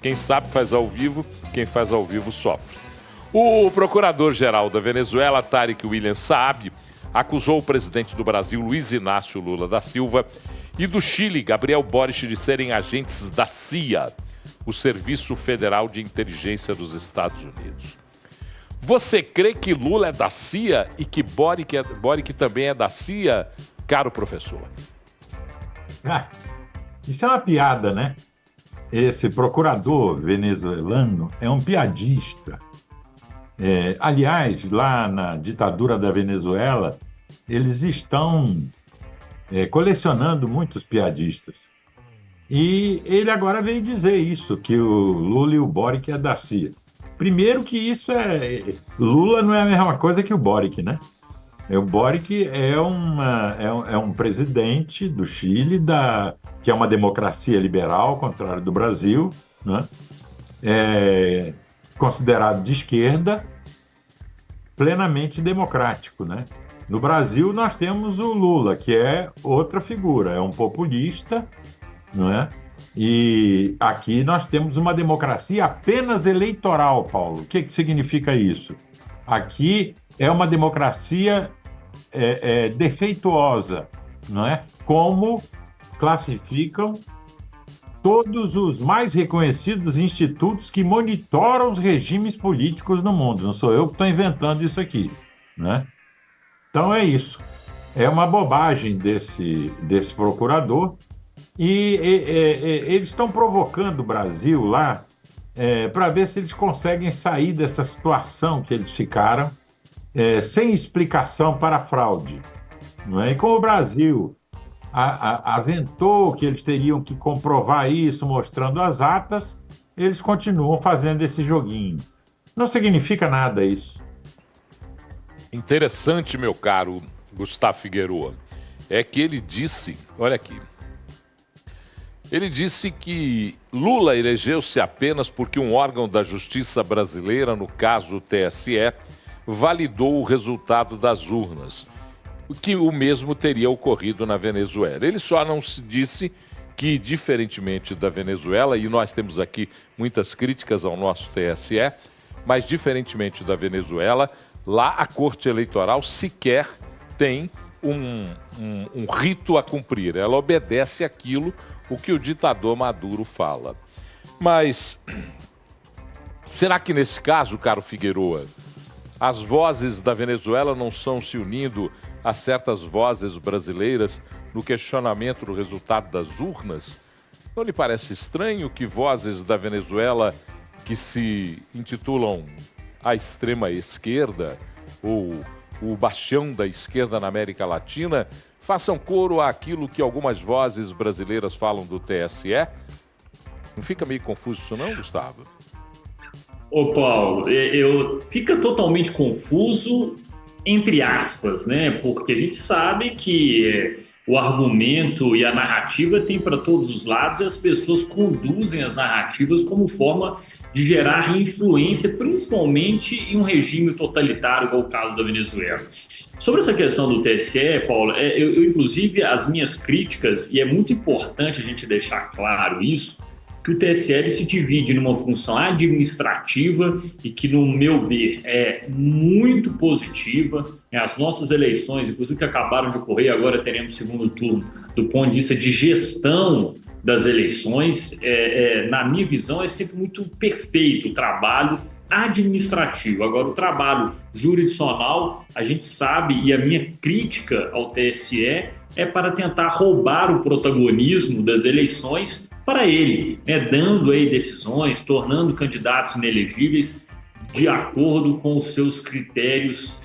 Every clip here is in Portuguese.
Quem sabe faz ao vivo, quem faz ao vivo sofre. O procurador-geral da Venezuela, Tarek William Saab, acusou o presidente do Brasil, Luiz Inácio Lula da Silva, e do Chile, Gabriel Boric, de serem agentes da CIA, o Serviço Federal de Inteligência dos Estados Unidos. Você crê que Lula é da CIA e que Boric também é da CIA, caro professor? Isso é uma piada, né? Esse procurador venezuelano é um piadista. Aliás, lá na ditadura da Venezuela, eles estão colecionando muitos piadistas. E ele agora veio dizer isso, que o Lula e o Boric é da CIA. Primeiro que isso Lula não é a mesma coisa que o Boric, né? O Boric é um presidente do Chile, que é uma democracia liberal, ao contrário do Brasil, né? Considerado de esquerda, plenamente democrático, né? No Brasil, nós temos o Lula, que é outra figura, é um populista, não é? E aqui nós temos uma democracia apenas eleitoral, Paulo. O que significa isso? Aqui é uma democracia defeituosa, não é? Como classificam todos os mais reconhecidos institutos que monitoram os regimes políticos no mundo. Não sou eu que estou inventando isso aqui, né? Então é isso. É uma bobagem desse procurador e eles estão provocando o Brasil lá para ver se eles conseguem sair dessa situação que eles ficaram sem explicação para a fraude, não é? E como o Brasil aventou que eles teriam que comprovar isso mostrando as atas, eles continuam fazendo esse joguinho. Não significa nada isso. Interessante, meu caro Gustavo Figueroa, é que ele disse, olha aqui, ele disse que Lula elegeu-se apenas porque um órgão da justiça brasileira, no caso o TSE, validou o resultado das urnas, que o mesmo teria ocorrido na Venezuela. Ele só não se disse que, diferentemente da Venezuela, e nós temos aqui muitas críticas ao nosso TSE, mas diferentemente da Venezuela, lá a Corte Eleitoral sequer tem um rito a cumprir. Ela obedece aquilo o que o ditador Maduro fala. Mas será que nesse caso, caro Figueroa, as vozes da Venezuela não estão se unindo a certas vozes brasileiras no questionamento do resultado das urnas? Não lhe parece estranho que vozes da Venezuela que se intitulam a extrema esquerda ou o bastião da esquerda na América Latina façam coro àquilo que algumas vozes brasileiras falam do TSE? Não fica meio confuso isso não, Gustavo? Ô Paulo, fica totalmente confuso, entre aspas, né? Porque a gente sabe que o argumento e a narrativa tem para todos os lados e as pessoas conduzem as narrativas como forma de gerar influência, principalmente em um regime totalitário, igual o caso da Venezuela. Sobre essa questão do TSE, Paulo, inclusive, as minhas críticas, e é muito importante a gente deixar claro isso, que o TSE ele se divide numa função administrativa e que, no meu ver, é muito positiva. As nossas eleições, inclusive que acabaram de ocorrer, agora teremos segundo turno, do ponto de vista de gestão das eleições, na minha visão, é sempre muito perfeito o trabalho administrativo. Agora, o trabalho jurisdicional, a gente sabe, e a minha crítica ao TSE é para tentar roubar o protagonismo das eleições para ele, né, dando aí decisões, tornando candidatos inelegíveis de acordo com os seus critérios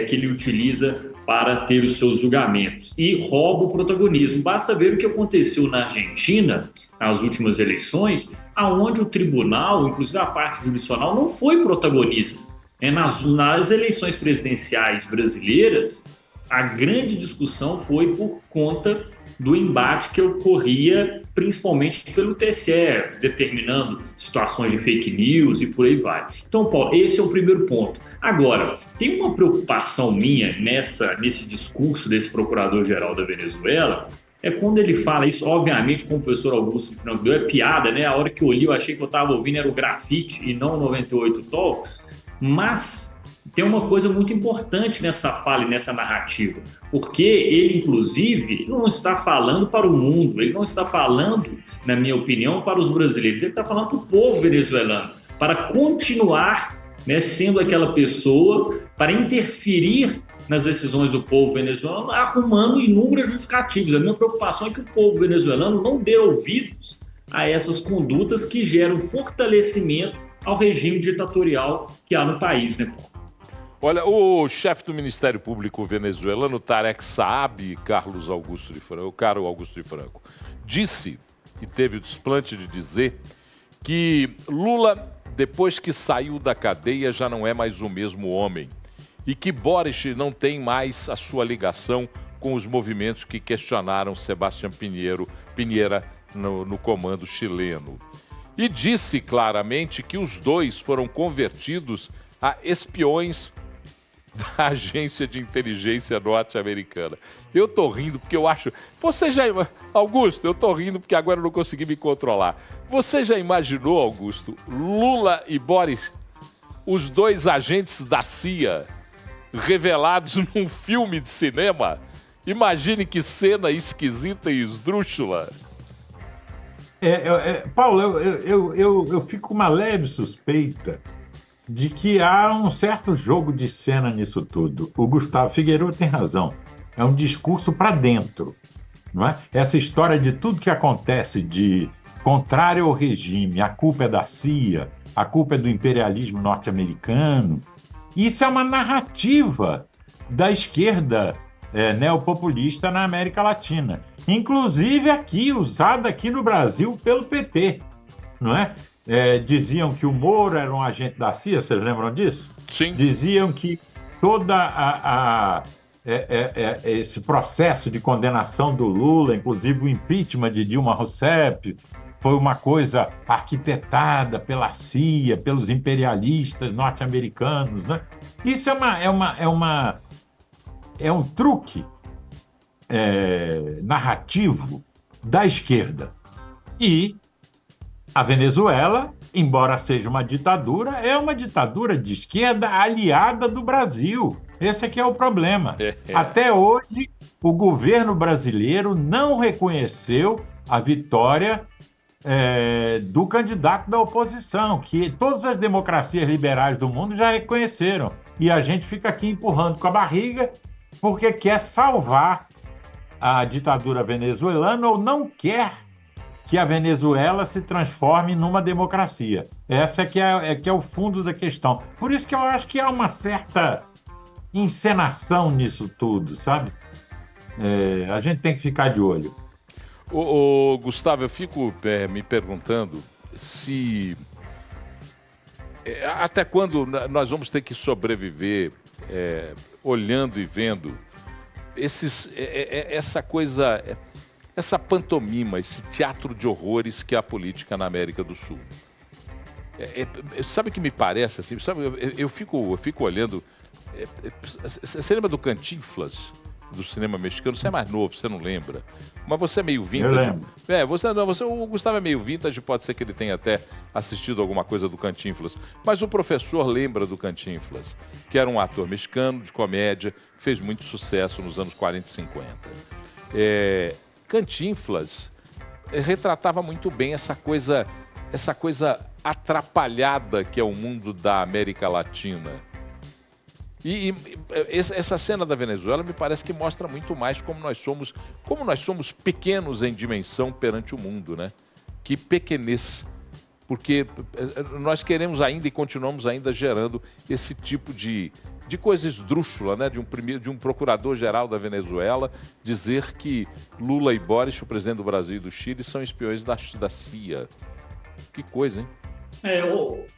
que ele utiliza para ter os seus julgamentos, e rouba o protagonismo. Basta ver o que aconteceu na Argentina nas últimas eleições, aonde o tribunal, inclusive a parte jurisdicional, não foi protagonista. Nas eleições presidenciais brasileiras, a grande discussão foi por conta do embate que ocorria principalmente pelo TSE, determinando situações de fake news e por aí vai. Então, Paulo, esse é o primeiro ponto. Agora, tem uma preocupação minha nesse discurso desse procurador-geral da Venezuela, é quando ele fala isso, obviamente, como o professor Augusto Franco deu, é piada, né? A hora que eu li, eu achei que eu estava ouvindo era o Grafite e não o 98 Talks, mas tem uma coisa muito importante nessa fala e nessa narrativa, porque ele, inclusive, não está falando para o mundo, ele não está falando, na minha opinião, para os brasileiros, ele está falando para o povo venezuelano, para continuar, né, sendo aquela pessoa, para interferir nas decisões do povo venezuelano, arrumando inúmeras justificativas. A minha preocupação é que o povo venezuelano não dê ouvidos a essas condutas que geram fortalecimento ao regime ditatorial que há no país, né, Paulo? Olha, o chefe do Ministério Público venezuelano, Tarek Saab, Caro Augusto de Franco, disse, e teve o desplante de dizer, que Lula, depois que saiu da cadeia, já não é mais o mesmo homem e que Boric não tem mais a sua ligação com os movimentos que questionaram Sebastião Pinheira no comando chileno. E disse claramente que os dois foram convertidos a espiões da agência de inteligência norte-americana. Eu tô rindo porque eu acho... Augusto, eu tô rindo porque agora eu não consegui me controlar. Você já imaginou, Augusto, Lula e Boris, os dois agentes da CIA, revelados num filme de cinema? Imagine que cena esquisita e esdrúxula. Paulo, eu fico com uma leve suspeita de que há um certo jogo de cena nisso tudo. O Gustavo Figueiredo tem razão. É um discurso para dentro, não é? Essa história de tudo que acontece de contrário ao regime, a culpa é da CIA, a culpa é do imperialismo norte-americano. Isso é uma narrativa da esquerda neopopulista na América Latina. Inclusive usada aqui no Brasil pelo PT, não é? Diziam que o Moro era um agente da CIA, vocês lembram disso? Sim. Diziam que esse processo de condenação do Lula, inclusive o impeachment de Dilma Rousseff, foi uma coisa arquitetada pela CIA, pelos imperialistas norte-americanos, né? Isso é um truque narrativo da esquerda. E a Venezuela, embora seja uma ditadura, é uma ditadura de esquerda aliada do Brasil. Esse aqui é o problema. Até hoje, o governo brasileiro não reconheceu a vitória do candidato da oposição, que todas as democracias liberais do mundo já reconheceram. E a gente fica aqui empurrando com a barriga porque quer salvar a ditadura venezuelana ou não quer que a Venezuela se transforme numa democracia. Essa que é o fundo da questão. Por isso que eu acho que há uma certa encenação nisso tudo, sabe? A gente tem que ficar de olho. Gustavo, eu fico me perguntando se... até quando nós vamos ter que sobreviver olhando e vendo essa coisa... essa pantomima, esse teatro de horrores que é a política na América do Sul. Sabe o que me parece assim? Sabe, eu fico olhando... você lembra do Cantinflas, do cinema mexicano? Você é mais novo, você não lembra. Mas você é meio vintage. Eu lembro. O Gustavo é meio vintage, pode ser que ele tenha até assistido alguma coisa do Cantinflas. Mas o professor lembra do Cantinflas, que era um ator mexicano de comédia, que fez muito sucesso nos anos 40 e 50. Cantinflas retratava muito bem essa coisa atrapalhada que é o mundo da América Latina. E essa cena da Venezuela me parece que mostra muito mais como nós somos pequenos em dimensão perante o mundo, né? Que pequenez. Porque nós queremos ainda e continuamos ainda gerando esse tipo de coisa esdrúxula, né? De um procurador-geral da Venezuela dizer que Lula e Boric, o presidente do Brasil e do Chile, são espiões da CIA. Que coisa, hein?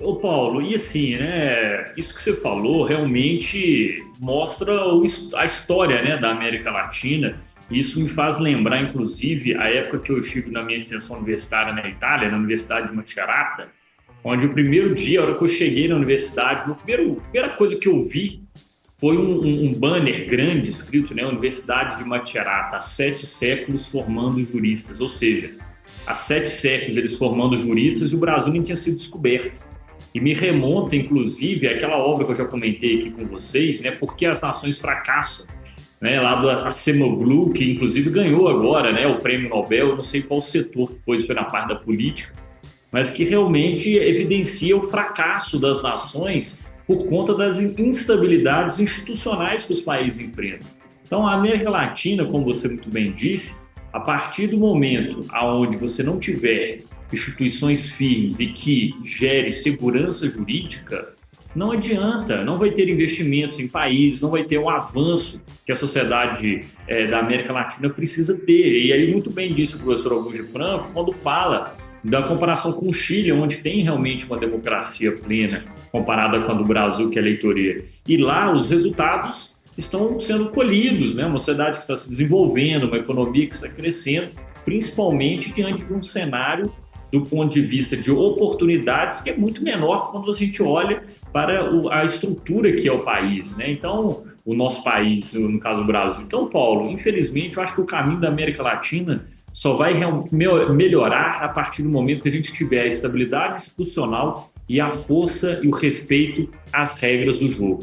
Ô Paulo, e assim, né? Isso que você falou realmente mostra a história, né, da América Latina. Isso me faz lembrar, inclusive, a época que eu estive na minha extensão universitária na Itália, na Universidade de Macerata, onde o primeiro dia, a hora que eu cheguei na universidade, a primeira coisa que eu vi foi um banner grande escrito, né, Universidade de Macerata, há 7 séculos formando juristas, ou seja, há 7 séculos eles formando juristas e o Brasil nem tinha sido descoberto. E me remonta, inclusive, àquela obra que eu já comentei aqui com vocês, né, Por que as Nações Fracassam, né, lá do Acemoglu, que inclusive ganhou agora, né, o prêmio Nobel, não sei qual setor que foi na parte da política, mas que realmente evidencia o fracasso das nações por conta das instabilidades institucionais que os países enfrentam. Então, a América Latina, como você muito bem disse, a partir do momento onde você não tiver instituições firmes e que gere segurança jurídica, não adianta, não vai ter investimentos em países, não vai ter o avanço que a sociedade da América Latina precisa ter. E aí, muito bem disse o professor Augusto Franco, quando fala da comparação com o Chile, onde tem realmente uma democracia plena, comparada com a do Brasil, que é eleitoreira. E lá os resultados estão sendo colhidos, né? Uma sociedade que está se desenvolvendo, uma economia que está crescendo, principalmente diante de um cenário do ponto de vista de oportunidades que é muito menor quando a gente olha para a estrutura que é o país, né? Então, o nosso país, no caso do Brasil. Então, Paulo, infelizmente, eu acho que o caminho da América Latina só vai melhorar a partir do momento que a gente tiver a estabilidade institucional e a força e o respeito às regras do jogo.